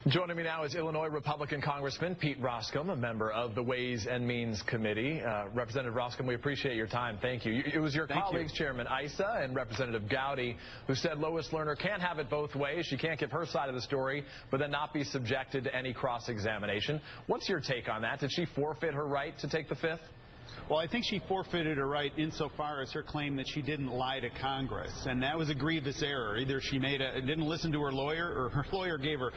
Joining me now is Illinois Republican Congressman Pete Roskam, a member of the Ways and Means Committee. Representative Roskam, we appreciate your time. Thank you. It was your colleagues, Chairman Issa and Representative Gowdy, who said Lois Lerner can't have it both ways. She can't give her side of the story, but then not be subjected to any cross-examination. What's your take on that? Did she forfeit her right to take the Fifth? Well, I think she forfeited her right insofar as her claim that she didn't lie to Congress, and that was a grievous error. Either she didn't listen to her lawyer, or her lawyer gave her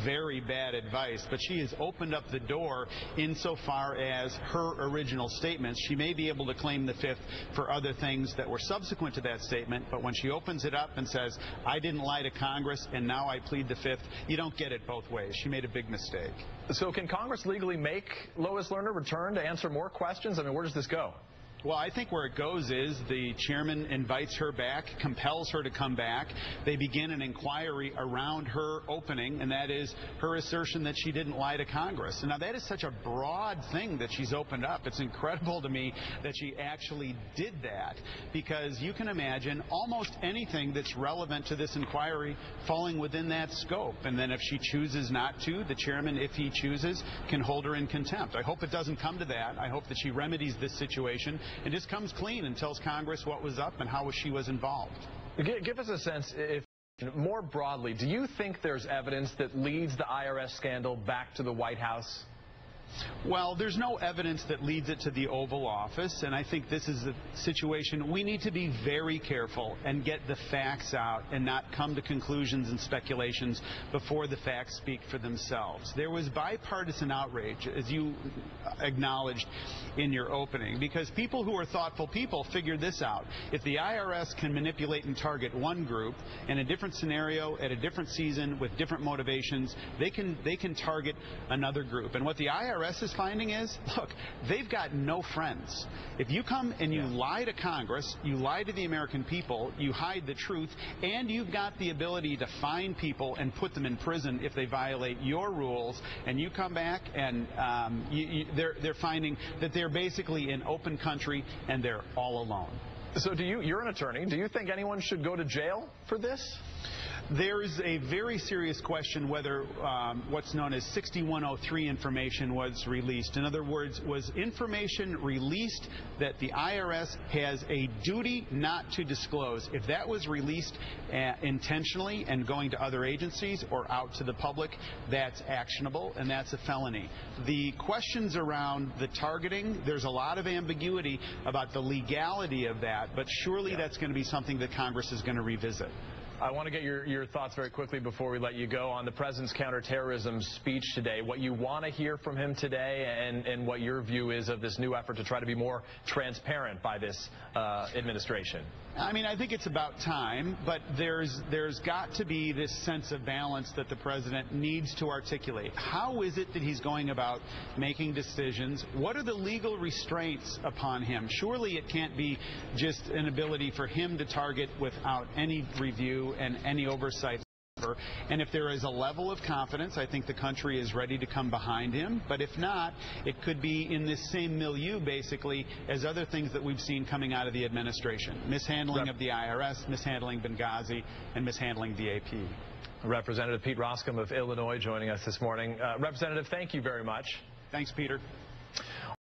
very bad advice. But she has opened up the door insofar as her original statements. She may be able to claim the Fifth for other things that were subsequent to that statement, but when she opens it up and says, I didn't lie to Congress and now I plead the Fifth, you don't get it both ways. She made a big mistake. So can Congress legally make Lois Lerner return to answer more questions? I mean, where does this go? Well, I think where it goes is the chairman invites her back, compels her to come back. They begin an inquiry around her opening, and that is her assertion that she didn't lie to Congress. And now, that is such a broad thing that she's opened up. It's incredible to me that she actually did that, because you can imagine almost anything that's relevant to this inquiry falling within that scope. And then if she chooses not to, the chairman, if he chooses, can hold her in contempt. I hope it doesn't come to that. I hope that she remedies this situation and just comes clean and tells Congress what was up and how she was involved. Give us a sense, if more broadly, do you think there's evidence that leads the IRS scandal back to the White House? Well, there's no evidence that leads it to the Oval Office, and I think this is a situation we need to be very careful and get the facts out and not come to conclusions and speculations before the facts speak for themselves. There was bipartisan outrage, as you acknowledged in your opening, because people who are thoughtful people figured this out. If the IRS can manipulate and target one group in a different scenario at a different season with different motivations, they can target another group. And what the IRS is finding is, look, they've got no friends. If you come and you lie to Congress, you lie to the American people, you hide the truth, and you've got the ability to fine people and put them in prison if they violate your rules, and you come back and they're finding that they're basically in open country and they're all alone. So you're an attorney. Do you think anyone should go to jail for this? There's a very serious question whether what's known as 6103 information was released. In other words, was information released that the IRS has a duty not to disclose? If that was released intentionally and going to other agencies or out to the public, that's actionable and that's a felony. The questions around the targeting, there's a lot of ambiguity about the legality of that, but surely that's going to be something that Congress is going to revisit. I want to get your thoughts very quickly before we let you go on the President's counterterrorism speech today, what you want to hear from him today, and what your view is of this new effort to try to be more transparent by this administration. I mean, I think it's about time, but there's got to be this sense of balance that the President needs to articulate. How is it that he's going about making decisions? What are the legal restraints upon him? Surely it can't be just an ability for him to target without any review and any oversight. And if there is a level of confidence, I think the country is ready to come behind him. But if not, it could be in this same milieu, basically, as other things that we've seen coming out of the administration. Mishandling of the IRS, mishandling Benghazi, and mishandling the AP. Representative Pete Roskam of Illinois joining us this morning. Representative, thank you very much. Thanks, Peter.